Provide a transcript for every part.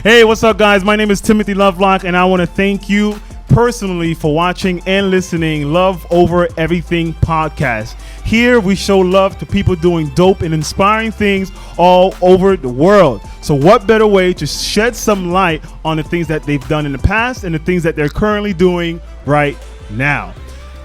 Hey, what's up, guys? My name is Timothy Tlovelock, and I want to thank you personally for watching and listening Love Over Everything podcast. Here we show love to people doing dope and inspiring things all over the world. So what better way to shed some light on the things that they've done in the past and the things that they're currently doing right now.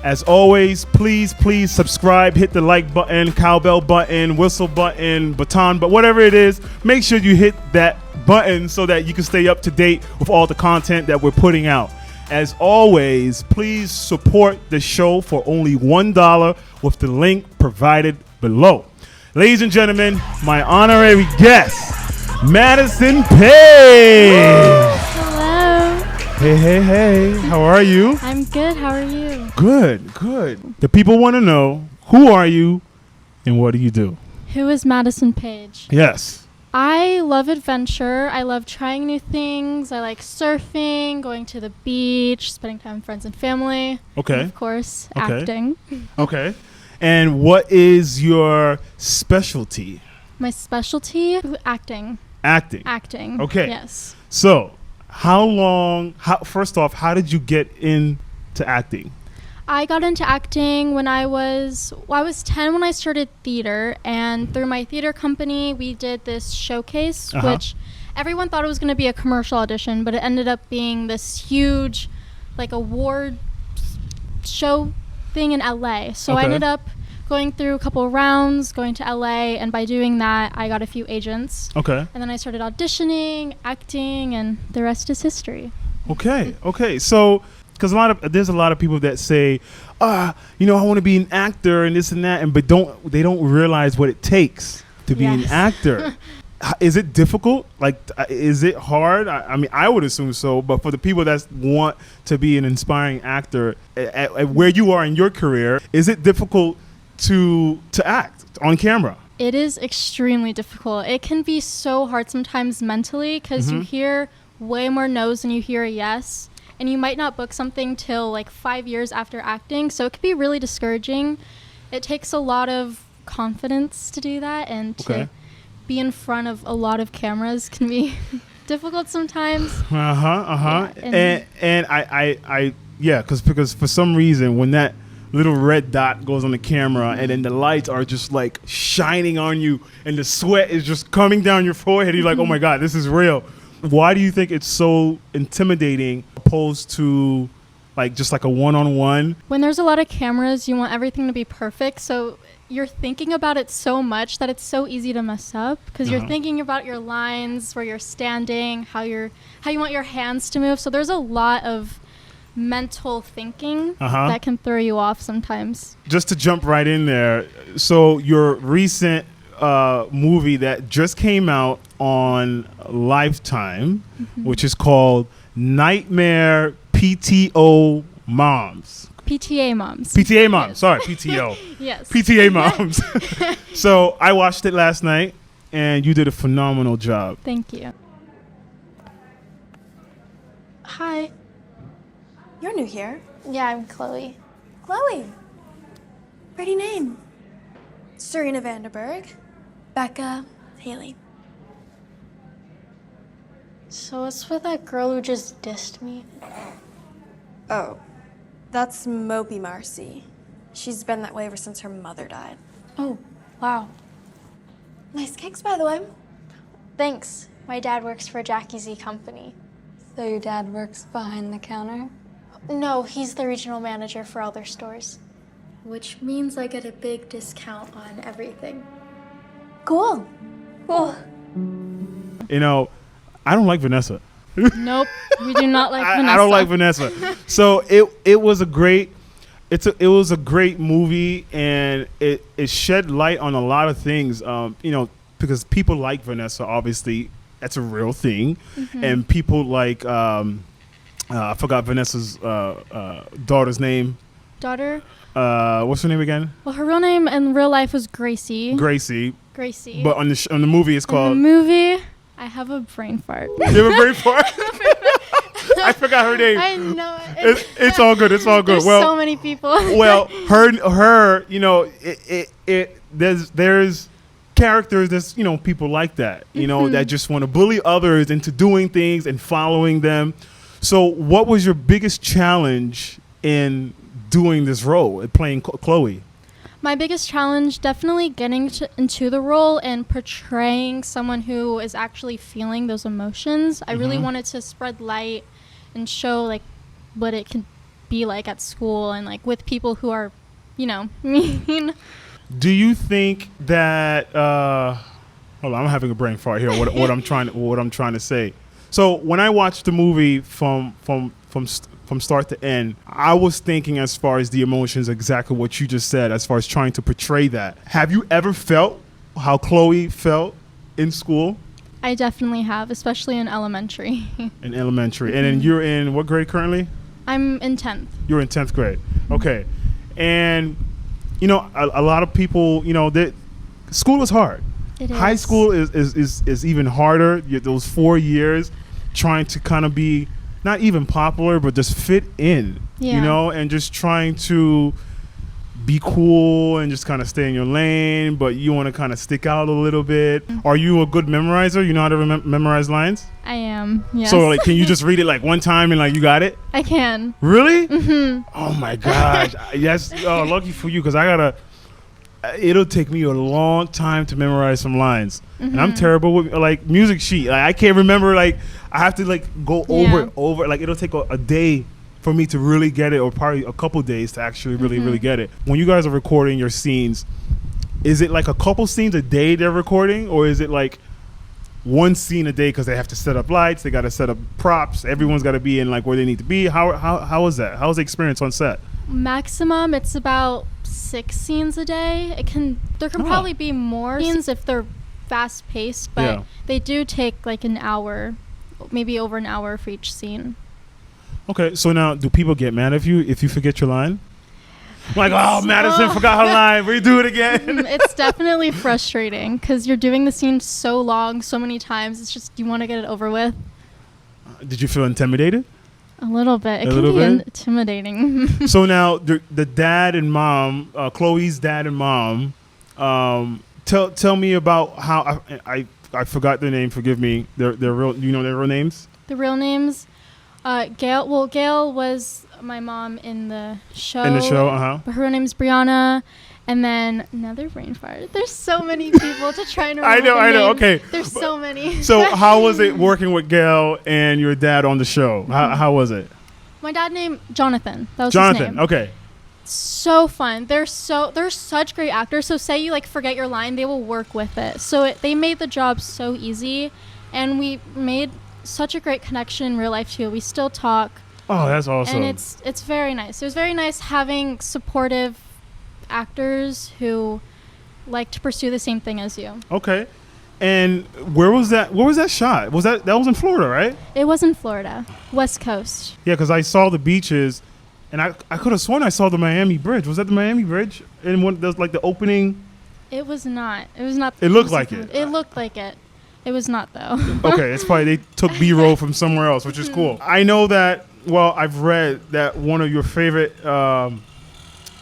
As always, please subscribe, hit the like button, cowbell button, whistle button, baton, but whatever it is, make sure you hit that button so that you can stay up to date with all the content that we're putting out. As always, please support the show for only $1 with the link provided below. Ladies and gentlemen, my honorary guest, Madison Paige. Hello. Hey. How are you? I'm good. How are you? Good. The people want to know, who are you and what do you do? Who is Madison Paige? Yes. I love adventure. I love trying new things. I like surfing, going to the beach, spending time with friends and family. Okay. And of course, Okay. acting. Okay. And what is your specialty? My specialty? Acting. Acting. Okay. Yes. So, first off, how did you get into acting? I got into acting when I was 10 when I started theater, and through my theater company, we did this showcase, which everyone thought it was going to be a commercial audition, but it ended up being this huge, like, award show thing in LA. So I ended up going through a couple of rounds, going to LA, and by doing that, I got a few agents. Okay. And then I started auditioning, acting, and the rest is history. Okay. So, because there's a lot of people that say, I want to be an actor and this and that, but they don't realize what it takes to be an actor. Is it difficult? Like, is it hard? I mean, I would assume so, but for the people that want to be an inspiring actor, at where you are in your career, is it difficult to act on camera? It is extremely difficult. It can be so hard sometimes mentally because you hear way more no's than you hear a yes. And you might not book something till like 5 years after acting. So it could be really discouraging. It takes a lot of confidence to do that. And to be in front of a lot of cameras can be difficult sometimes. Yeah, and because for some reason, when that little red dot goes on the camera and then the lights are just like shining on you and the sweat is just coming down your forehead, you're like, oh my God, this is real. Why do you think it's so intimidating opposed to just like a one-on-one? When there's a lot of cameras, you want everything to be perfect. So you're thinking about it so much that it's so easy to mess up because you're thinking about your lines, where you're standing, how you want your hands to move. So there's a lot of mental thinking that can throw you off sometimes. Just to jump right in there. So your recent movie that just came out on Lifetime, which is called Nightmare PTO Moms. PTA Moms. PTA Moms. Yes. Sorry, PTO. Yes. PTA Moms. So I watched it last night, and you did a phenomenal job. Thank you. Hi. You're new here. Yeah, I'm Chloe. Chloe. Pretty name. Serena Vanderberg. Becca. Haley. So what's with that girl who just dissed me? Oh, that's Mopey Marcy. She's been that way ever since her mother died. Oh, wow. Nice cakes, by the way. Thanks. My dad works for Jackie Z Company. So your dad works behind the counter? No, he's the regional manager for all their stores. Which means I get a big discount on everything. Cool. I don't like Vanessa. Nope, we do not like Vanessa. I don't like Vanessa. So it was a great movie, and it shed light on a lot of things. Because people like Vanessa, obviously that's a real thing, and people like I forgot Vanessa's daughter's name. Daughter? What's her name again? Well, her real name in real life was Gracie. Gracie. But on the movie, it's called. In the movie, I have a brain fart. You have a brain fart? I forgot her name. I know. It's all good. It's all good. There's so many people. Well, her. There's characters, there's people like that, that just want to bully others into doing things and following them. So what was your biggest challenge in doing this role, playing Chloe? My biggest challenge, definitely getting into the role and portraying someone who is actually feeling those emotions. I really wanted to spread light and show like what it can be like at school and like with people who are, mean. Do you think that hold on, I'm having a brain fart here. What I'm trying to say. So when I watched the movie from start to end, I was thinking as far as the emotions, exactly what you just said, as far as trying to portray that. Have you ever felt how Chloe felt in school? I definitely have, especially in elementary. In elementary. And then you're in what grade currently? I'm in 10th. You're in 10th grade. Okay. And, a lot of people, that school is hard. It is. High school is even harder. Those 4 years trying to kind of be not even popular, but just fit in, and just trying to be cool and just kind of stay in your lane, but you want to kind of stick out a little bit. Are you a good memorizer? You know how to memorize lines? I am, yes. So, like, can you just read it, like, one time and, like, you got it? I can. Really? Mm-hmm. Oh, my gosh. Yes. Oh, lucky for you, because it'll take me a long time to memorize some lines. And I'm terrible with, like, music sheet. Like, I can't remember, like, I have to, like, go over. Like, it'll take a day for me to really get it, or probably a couple days to actually really get it. When you guys are recording your scenes, is it like a couple scenes a day they're recording, or is it like one scene a day because they have to set up lights, they got to set up props, everyone's got to be in like where they need to be? How is that? How is the experience on set? Maximum, it's about 6 scenes a day. There can probably be more scenes if they're fast paced, but they do take like an hour, maybe over an hour for each scene. Okay, so now do people get mad if you forget your line? Like, oh, Madison forgot her line. Redo it again. It's definitely frustrating because you're doing the scene so long, so many times. It's just you want to get it over with. Did you feel intimidated? A little bit. It can be intimidating. So now the dad and mom, Chloe's dad and mom, tell me about how I forgot their name. Forgive me. Their real. Do you know their real names? The real names. Gail. Well, Gail was my mom in the show. But her name's Brianna. And then another brain fart. There's so many people to try and remember. I know. Okay. There's so many. So how was it working with Gail and your dad on the show? How was it? My dad named Jonathan. That was Jonathan. his name. Okay. So fun. They're such great actors. So say you like forget your line, they will work with it. So they made the job so easy, and we made such a great connection in real life too. We still talk. Oh, that's awesome. And it's very nice. It was very nice having supportive actors who like to pursue the same thing as you. Okay. And where was that shot? That was in Florida, right? It was in Florida, West Coast. Yeah, because I saw the beaches, and I could have sworn I saw the Miami Bridge. Was that the Miami Bridge? And when there's like the opening. It was not. It was not. It looked like it. It looked like it. It was not though. Okay, it's probably they took B-roll from somewhere else, which is cool. I know that. Well, I've read that one of your favorite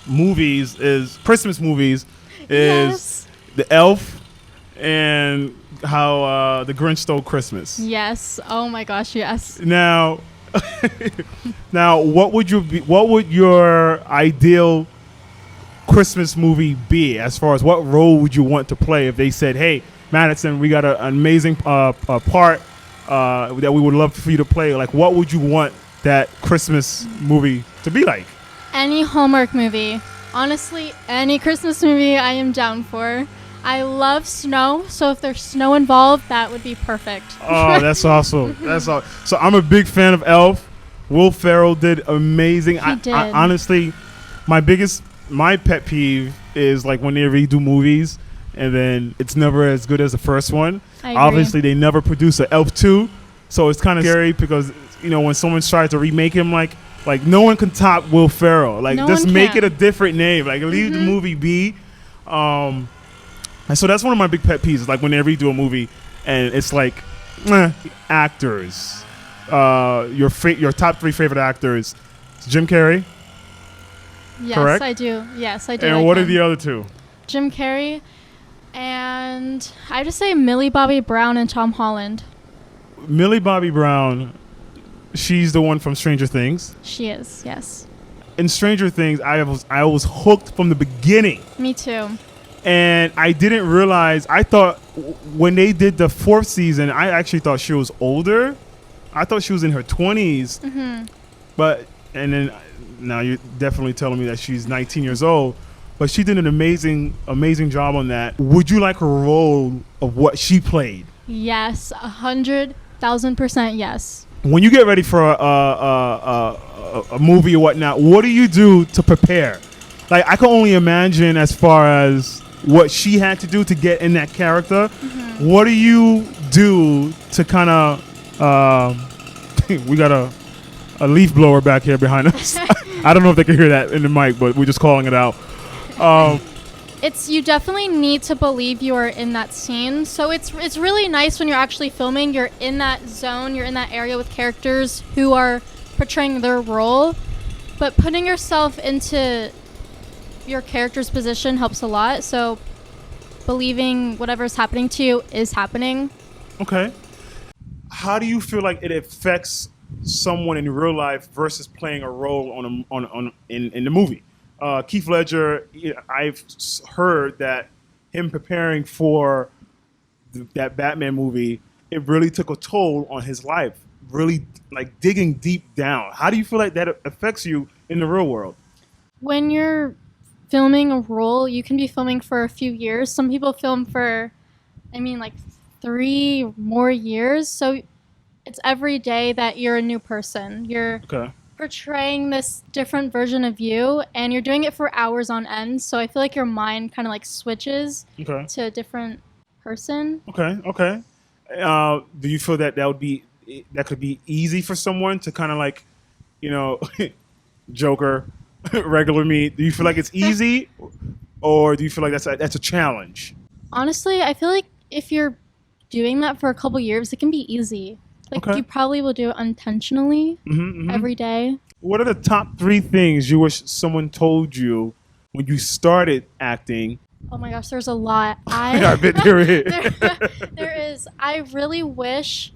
movies is Christmas movies is The Elf and how the Grinch Stole Christmas. Yes. Oh my gosh. Yes. Now, what would your ideal Christmas movie be? As far as what role would you want to play if they said, "Hey, Madison, we got an amazing part that we would love for you to play." Like, what would you want that Christmas movie to be like? Any Hallmark movie. Honestly, any Christmas movie I am down for. I love snow, so if there's snow involved, that would be perfect. Oh, that's awesome. That's awesome. So I'm a big fan of Elf. Will Ferrell did amazing. He did. I honestly, my pet peeve is like when they redo movies and then it's never as good as the first one. I agree. Obviously, they never produce an Elf 2, so it's kind of scary because when someone's trying to remake him, like no one can top Will Ferrell. Like, just make it a different name. Like, leave the movie be. And so that's one of my big pet peeves. Like when they redo a movie and it's like actors. Your top 3 favorite actors. Jim Carrey. Yes, correct? I do. Yes, I do. And what are the other 2? Jim Carrey And I just say Millie Bobby Brown and Tom Holland. Millie Bobby Brown, she's the one from Stranger Things. She is, yes. In Stranger Things, I was hooked from the beginning. Me too. And I didn't realize, I thought when they did the 4th season, I actually thought she was older. I thought she was in her 20s. Mm-hmm. But, and then now you're definitely telling me that she's 19 years old. But she did an amazing job on that. Would you like her role of what she played? Yes, 100,000% yes. When you get ready for a movie or whatnot, what do you do to prepare? Like, I can only imagine as far as what she had to do to get in that character. Mm-hmm. What do you do to kind of... we got a leaf blower back here behind us. I don't know if they can hear that in the mic, but we're just calling it out. You definitely need to believe you are in that scene. So it's really nice when you're actually filming. You're in that zone. You're in that area with characters who are portraying their role. But putting yourself into your character's position helps a lot. So believing whatever's happening to you is happening. Okay. How do you feel like it affects someone in real life versus playing a role in the movie? Keith Ledger, I've heard that him preparing for that Batman movie, it really took a toll on his life, really like digging deep down. How do you feel like that affects you in the real world? When you're filming a role, you can be filming for a few years. Some people film for, like 3 more years. So it's every day that you're a new person. You're portraying this different version of you, and you're doing it for hours on end. So I feel like your mind kind of like switches to a different person. Okay. Do you feel that could be easy for someone to kind of like, Joker, regular me? Do you feel like it's easy, or do you feel like that's a challenge? Honestly, I feel like if you're doing that for a couple years, it can be easy. You probably will do it unintentionally every day. What are the top 3 things you wish someone told you when you started acting? Oh my gosh, there's a lot. I bet there is. There is. I really wish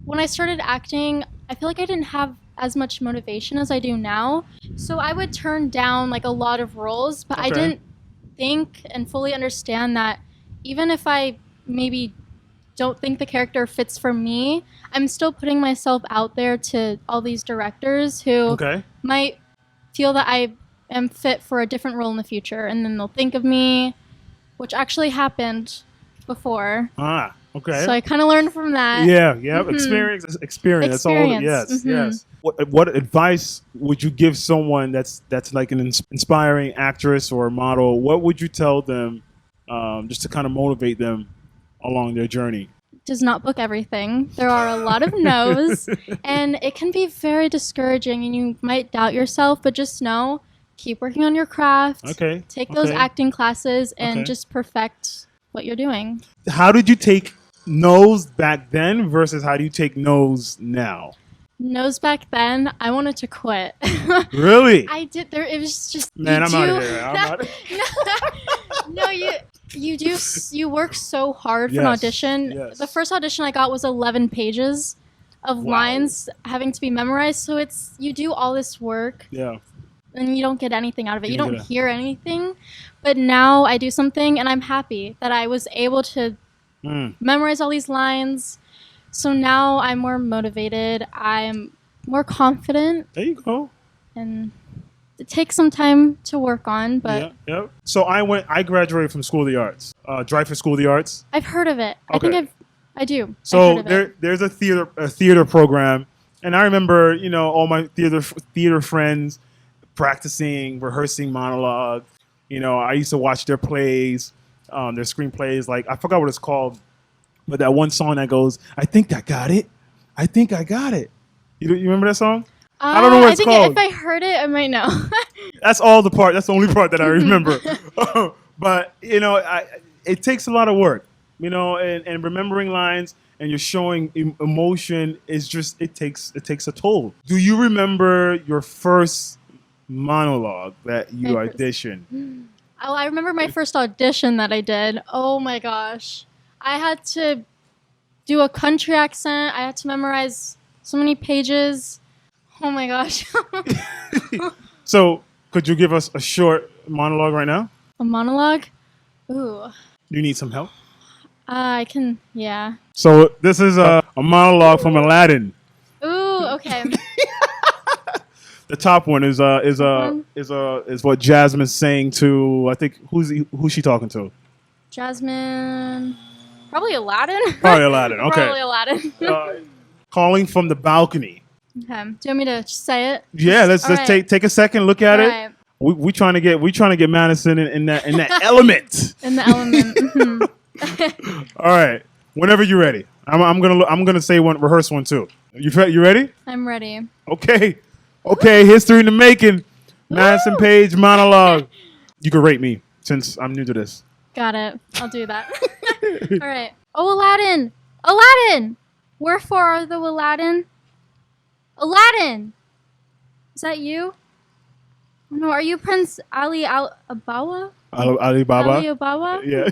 when I started acting, I feel like I didn't have as much motivation as I do now. So I would turn down like a lot of roles, but I didn't think and fully understand that even if I maybe don't think the character fits for me, I'm still putting myself out there to all these directors who might feel that I am fit for a different role in the future, and then they'll think of me, which actually happened before. So I kind of learned from that. Yeah. Experience. That's all. Yes. What advice would you give someone that's like an inspiring actress or a model? What would you tell them just to kind of motivate them along their journey? Does not book everything. There are a lot of no's, and it can be very discouraging, and you might doubt yourself, but just know, keep working on your craft. Take those acting classes and just perfect what you're doing. How did you take no's back then versus how do you take no's now? No's back then, I wanted to quit. Really? I did. It was just... Man, I'm out of here. No, you work so hard for an audition. The first audition I got was 11 pages of lines having to be memorized. So you do all this work. Yeah. And you don't get anything out of it. You don't hear anything. But now I do something, and I'm happy that I was able to memorize all these lines. So now I'm more motivated. I'm more confident. There you go. And it takes some time to work on, but... Yeah. So I graduated from School of the Arts, Dreyfus School of the Arts. I've heard of it. I do. So there's a theater program, and I remember, all my theater friends practicing, rehearsing Monologue. I used to watch their plays, their screenplays. Like, I forgot what it's called, but that one song that goes, "I think I got it. I think I got it." You remember that song? I don't know what it's called. If I heard it, I might know. That's the only part that I remember. But, it takes a lot of work, and remembering lines and you're showing emotion it takes a toll. Do you remember your first monologue that you auditioned? Oh, I remember my first audition that I did. Oh my gosh. I had to do a country accent. I had to memorize so many pages. Oh my gosh. So, could you give us a short monologue right now? A monologue? Ooh. You need some help? I can, yeah. So, this is a monologue from Aladdin. Ooh, okay. The top one is what Jasmine's saying to, I think, who's she talking to? Jasmine. Probably Aladdin. Probably Aladdin. Okay. Probably Aladdin. Calling from the balcony. Okay. Do you want me to say it? Yeah, let's right. take a second, look at All it. right. We trying to get Madison in that element. In the element. Mhm. All right. Whenever you're ready. I'm gonna say one, rehearse one too. You ready? I'm ready. Okay. History in the making. Madison Paige monologue. You can rate me since I'm new to this. Got it. I'll do that. All right. Oh, Aladdin! Aladdin! Wherefore are thou, Aladdin? Aladdin! Is that you? No, are you Prince Ali Abawa? Alibaba. Ali Abawa? Yeah.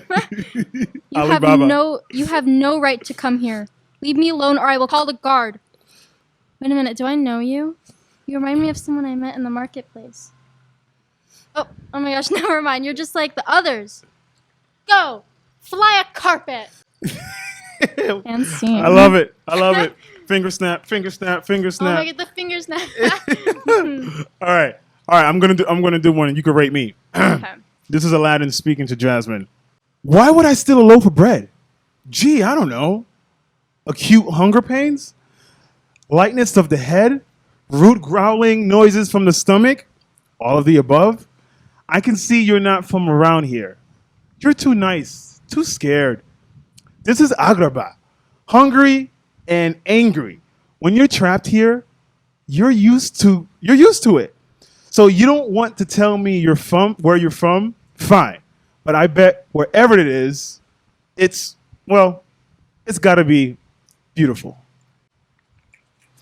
You have no right to come here. Leave me alone or I will call the guard. Wait a minute, do I know you? You remind me of someone I met in the marketplace. Oh my gosh, never mind. You're just like the others. Go! Fly a carpet! And scene. I love it. Finger snap. Oh my god, the finger snap. All right. I'm gonna do one, and you can rate me. Okay. This is Aladdin speaking to Jasmine. Why would I steal a loaf of bread? Gee, I don't know. Acute hunger pains, lightness of the head, root growling noises from the stomach, all of the above. I can see you're not from around here. You're too nice, too scared. This is Agrabah, hungry and angry. When you're trapped here, you're used to it. So you don't want to tell me where you're from? Fine. But I bet wherever it is, it's got to be beautiful.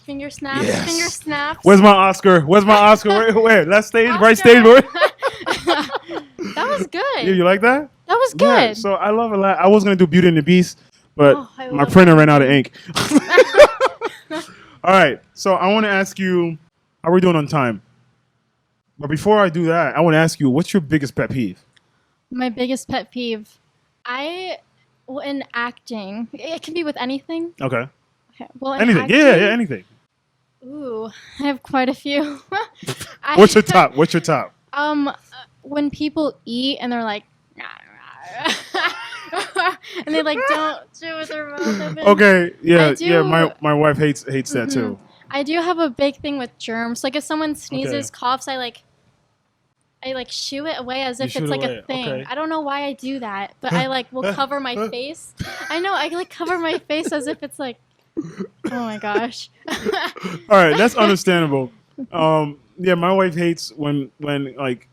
Finger snaps, Yes. finger snaps. Where's my Oscar? Where? Left stage? Oscar. Right stage? Where? That was good. You like that? That was good. Yeah, so I love it. I was going to do Beauty and the Beast, but I my love printer ran out of ink. All right. So I want to ask you, how are we doing on time? But before I do that, I want to ask you, what's your biggest pet peeve? My biggest pet peeve. In acting, it can be with anything. Okay. Okay. Well, in Anything. acting, Yeah, anything. Ooh, I have quite a few. What's your top? What's your top? When people eat and they're like, and they like don't chew with their mouth open. Okay. Yeah. do- Yeah. My wife hates that too. I do have a big thing with germs. Like if someone sneezes, coughs, I shoo it away as if shoo it's it like away, a thing. okay. I don't know why I do that, but I like will cover my face. I know I like cover my face as if it's like, oh my gosh. All right, that's understandable. Yeah, my wife hates when like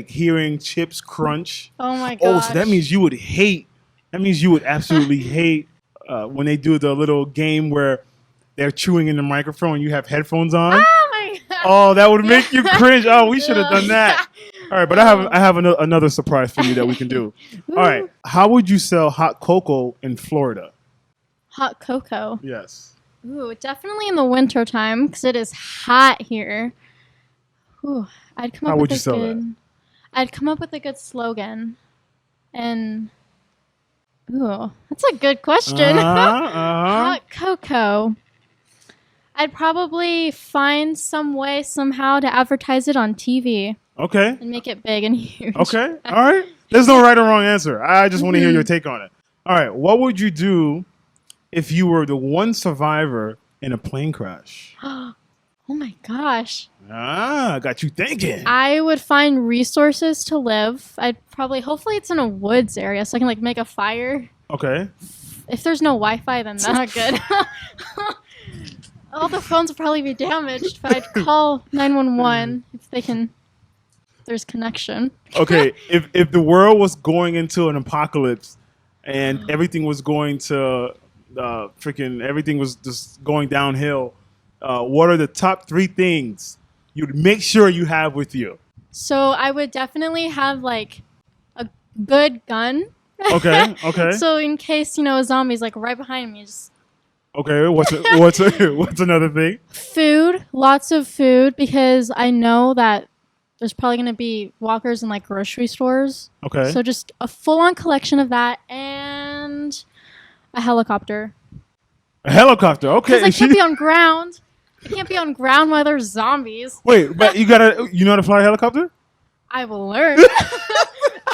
hearing chips crunch. Oh my gosh. Oh, so that means you would hate. That means you would absolutely hate when they do the little game where they're chewing in the microphone and you have headphones on. Oh my god. Oh, that would make you cringe. Oh, we should have done that. All right, but I have another surprise for you that we can do. All right, how would you sell hot cocoa in Florida? Hot cocoa. Yes. Ooh, definitely in the winter time because it is hot here. Ooh, I'd come up How with would you a sell good. that? I'd come up with a good slogan, and that's a good question. Hot cocoa. I'd probably find some way somehow to advertise it on TV Okay. and make it big and huge. Okay. All right. There's no right or wrong answer. I just want to hear your take on it. All right. What would you do if you were the one survivor in a plane crash? Oh my gosh. Got you thinking. I would find resources to live. Hopefully it's in a woods area so I can like make a fire. Okay. If there's no Wi-Fi, then that's not good. All the phones will probably be damaged, but I'd call 911 if there's connection. Okay. If the world was going into an apocalypse and everything was going to everything was just going downhill, what are the top 3 things you'd make sure you have with you? So I would definitely have like a good gun. Okay. Okay. So in case, a zombie's like right behind me, just Okay. What's another thing? food, lots of food, because I know that there's probably going to be walkers in like grocery stores. Okay. So just a full-on collection of that and a helicopter. A helicopter. Okay. Because I can't be on ground. I can't be on ground while there's zombies. Wait, but you know how to fly a helicopter? I will learn.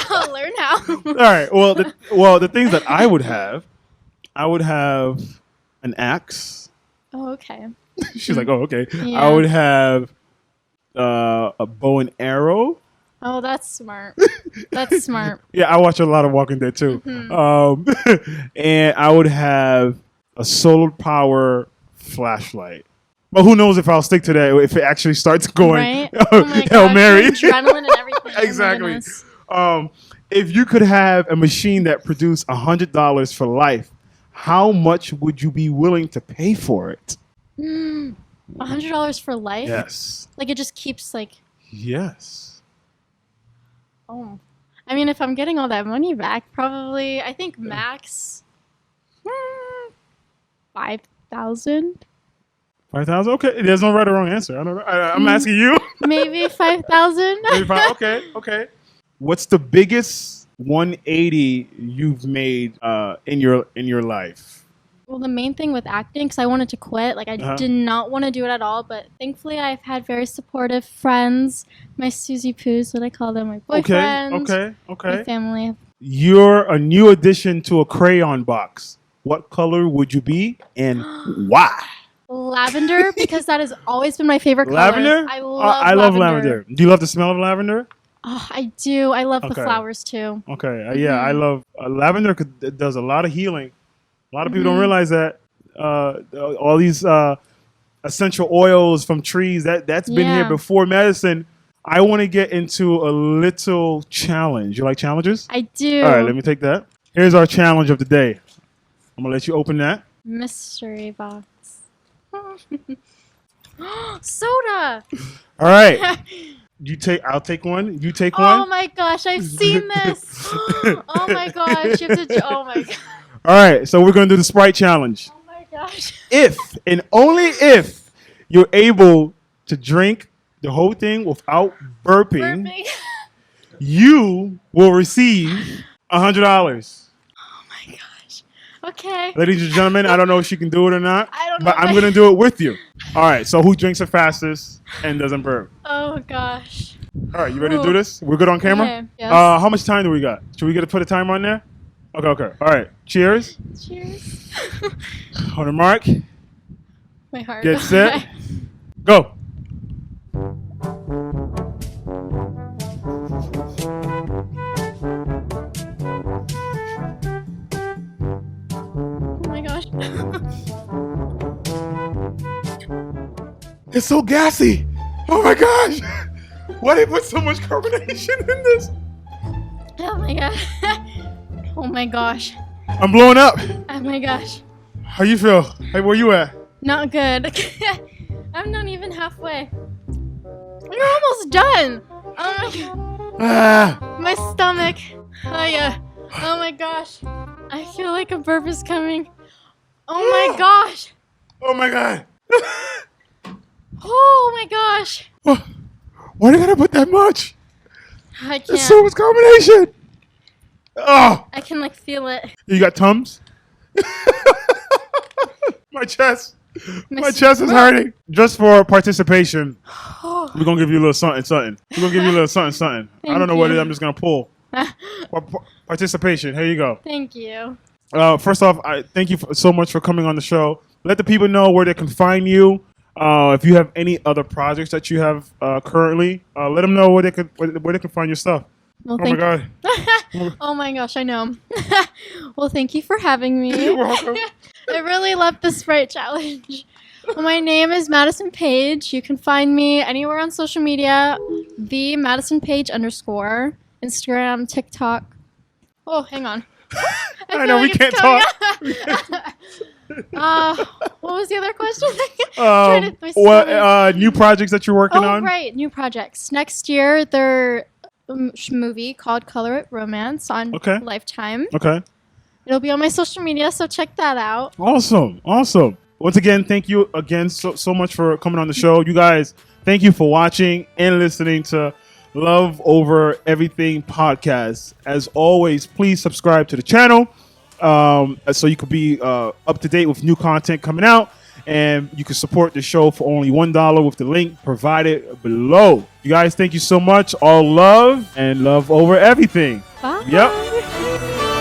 I'll learn how. All right. Well, the things that I would have an axe. Oh, okay. She's like, oh, okay. Yeah. I would have a bow and arrow. Oh, that's smart. That's smart. Yeah, I watch a lot of Walking Dead too. And I would have a solar power flashlight. But who knows if I'll stick to that if it actually starts going Right? Oh my Hail gosh, Mary. adrenaline and everything. Oh my Exactly. goodness. If you could have a machine that produced $100 for life, how much would you be willing to pay for it? $100 for life? Yes. Like it just keeps like, Yes. oh. I mean, if I'm getting all that money back, probably, I think max 5,000. 5,000? Okay. There's no right or wrong answer. I don't know. I'm asking you. Maybe 5,000. Maybe okay. What's the biggest 180 you've made in your life? Well, the main thing with acting, because I wanted to quit, like I did not want to do it at all, but thankfully I've had very supportive friends, my Susie Poos, what I call them, my boyfriend, Okay. my family. You're a new addition to a crayon box. What color would you be and why? Lavender, because that has always been my favorite color. Lavender? I love lavender. Do you love the smell of lavender? Oh, I do. I love the Okay. flowers too. Okay. Yeah, I love lavender. It does a lot of healing. A lot of people don't realize that all these essential oils from trees that's been here Yeah. before medicine. I want to get into a little challenge. You like challenges? I do. All right, let me take that. Here's our challenge of the day. I'm gonna let you open that. Mystery box. Soda. All right. I'll take one. You take one. Oh my gosh, I've seen this. Oh my gosh, you have to. Oh my god. All right, so we're gonna do the Sprite challenge. Oh my gosh. If and only if you're able to drink the whole thing without burping, Burping. you will receive $100. Okay. Ladies and gentlemen, I don't know if she can do it or not, I don't know but if I'm I- gonna do it with you. All right, so who drinks the fastest and doesn't burp? Oh gosh. All right, you ready to do this? We're good on camera? Okay, yes. How much time do we got? Should we get to put a timer on there? Okay. All right, cheers. Cheers. On the mark, My heart. get set, go. Oh my gosh. It's so gassy. Oh my gosh. Why did they put so much carbonation in this? Oh my god. Oh my gosh. I'm blowing up. Oh my gosh. How you feel? Hey, where you at? Not good. I'm not even halfway. You're almost done. Oh my god. Ah. My stomach. Oh yeah. Oh my gosh. I feel like a burp is coming. Oh my gosh. Oh my god. Oh my gosh. Why do you gotta put that much? I can't. There's so much combination. Oh, I can like feel it. you got Tums? My chest. My chest is hurting. Just for participation, we're gonna give you a little something. We're gonna give you a little something. I don't know what it is. I'm just gonna pull. Participation. Here you go. Thank you. First off, I thank you so much for coming on the show. Let the people know where they can find you. If you have any other projects that you have currently, let them know where they can find your stuff. Well, Oh my god. Oh my gosh, I know. Well, thank you for having me. You're welcome. I really love the Sprite challenge. Well, my name is Madison Paige. You can find me anywhere on social media, the Madison Paige _ Instagram, TikTok. Oh, hang on. I know we like can't it's talk. coming was the other question? What new projects that you're working on? Right, new projects. Next year, they're movie called Color It Romance on Lifetime. Okay. It'll be on my social media, so check that out. Awesome. Once again, thank you again so much for coming on the show. You guys, thank you for watching and listening to Love Over Everything podcast. As always, please subscribe to the channel so you could be up to date with new content coming out. And you can support the show for only $1 with the link provided below. You guys, thank you so much. All love and love over everything. Bye. Yep.